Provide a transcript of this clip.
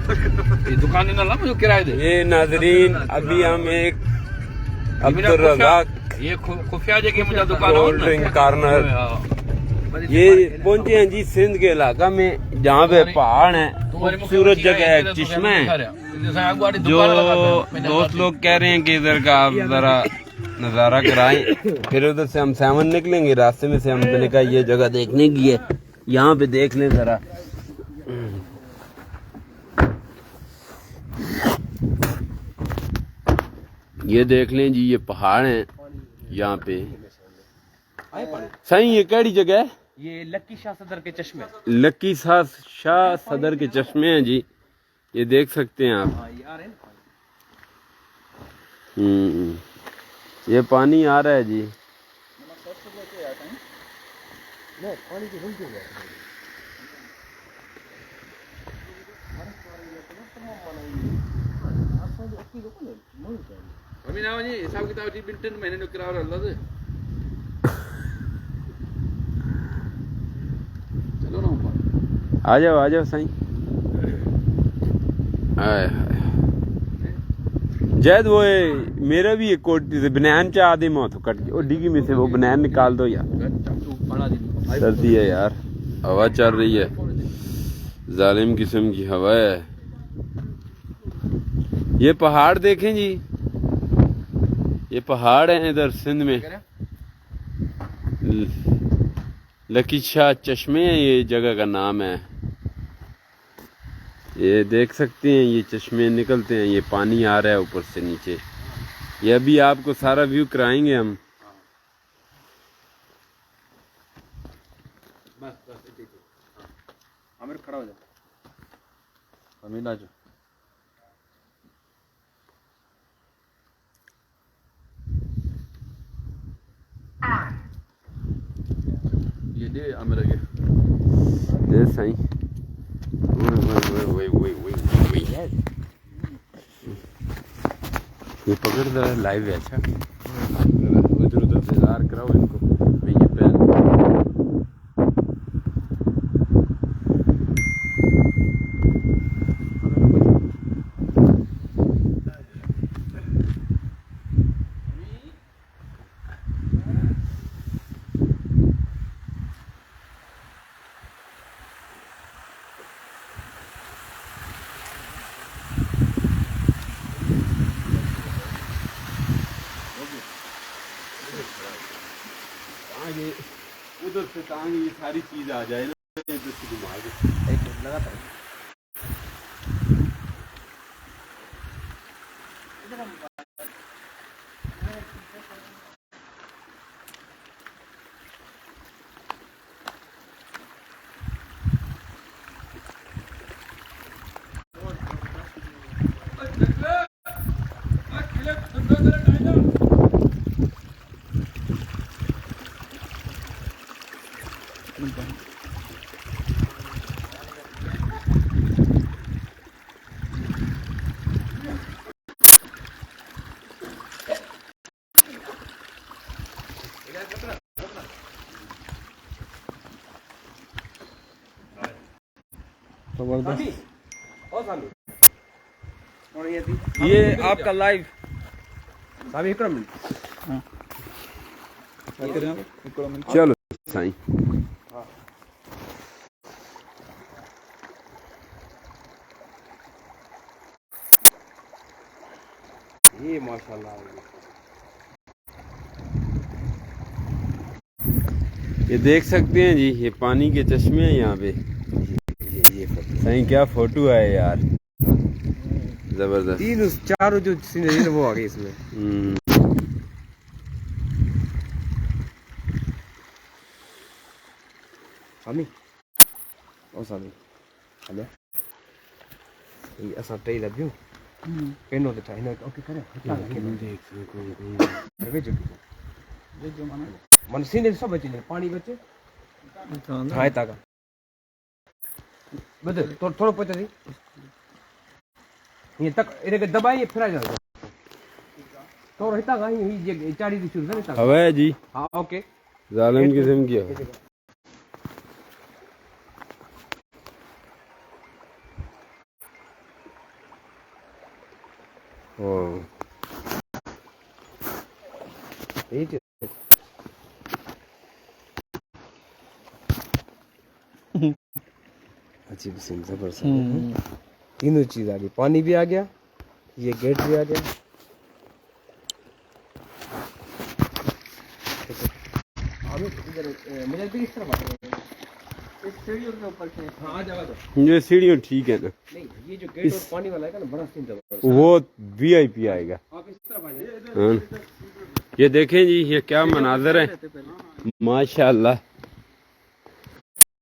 ये दुकान ना जो किराए दे। ये नाजरीन अभी हम एक अब्दुल रज़ाक ये खुफिया जगह मुझे दुकान कोल्ड ड्रिंक कॉर्नर ये पहुंचे हैं जी सिंध के इलाका में जहाँ पे पहाड़ है, खूबसूरत जगह है, चश्मा है। जो दोस्त लोग कह रहे हैं कि इधर का आप जरा नज़ारा कराएं, फिर उधर से हम सावन निकलेंगे। रास्ते में से हमने कहा ये जगह देखने की है, यहाँ पे देख लें जरा। ये देख लें जी, ये पहाड़ हैं यहाँ पे। सही ये केड़ी जगह है? ये लक्की शाह सदर के चश्मे। लक्की शाह सदर के चश्मे हैं जी, ये देख सकते हैं आप। ये पानी आ रहा है जी। अभी ना जी हिसाब किताब जी बिन महीने नो किराया अल्लाह से चलो ना ऊपर आ जाओ साईं। जैद वो मेरा भी एक कोटी से बनैन चाह दे मौत कट के डिगी में से वो बनैन निकाल दो यार, सर्दी है यार, हवा चल रही है, जालिम किस्म की हवा है। ये पहाड़ देखें जी, ये पहाड़ हैं इधर सिंध में। लकी शाह चश्मे हैं ये जगह का नाम है। ये देख सकते हैं, ये चश्मे निकलते हैं, ये पानी आ रहा है ऊपर से नीचे। ये अभी आपको सारा व्यू कराएंगे हम। आमिर खड़ा हो जा, अमीन आ जा। ये दे आमिर आगे दे सही। ये पकड़ जरा, लाइव है। अच्छा उधर उधर से इंतजार कराओ इनको। मैं ये पहन आगे उधर से तांगे ये सारी चीज आ जाए ना, इधर से घुमा के एक मिनट लगा था। ये आपका लाइव चलो साईं। ये माशाल्लाह ये देख सकते हैं जी, ये पानी के चश्मे हैं यहाँ पे। ये सही क्या फोटो है यार, जबरदस्त। तीन चारों जो सीनरी है वो आ गई इसमें। सामी ओ सामी हले ये असा टई लबियो पेनो ते ठाइनो ओके करे देख कोई वे जो मन सीनरी सब बची ने पानी बचे हाय ताका बदे थोड़ा पहुंचा दी ये तक इरे के दबाई फिर आ जाओ तो रहता का ये चाड़ी दी शुरू है हवा है जी। हां ओके जालिम किस्म की है। हाँ अच्छी किस्म जबरदस्त। तीनों चीज आ गई, पानी भी आ गया, ये गेट भी आ गया। मुझे भी इस तरफ इस सीढ़ियों के ऊपर से। हाँ आ जाओ। ये सीढ़ियाँ ठीक है ना? नहीं ये जो गेट और पानी वाला है ना बड़ा सीन जबरदस्त, वो VIP आएगा। आप इस तरफ आ जाइए। हाँ। ये देखें जी, ये क्या मनाजर है माशाल्लाह।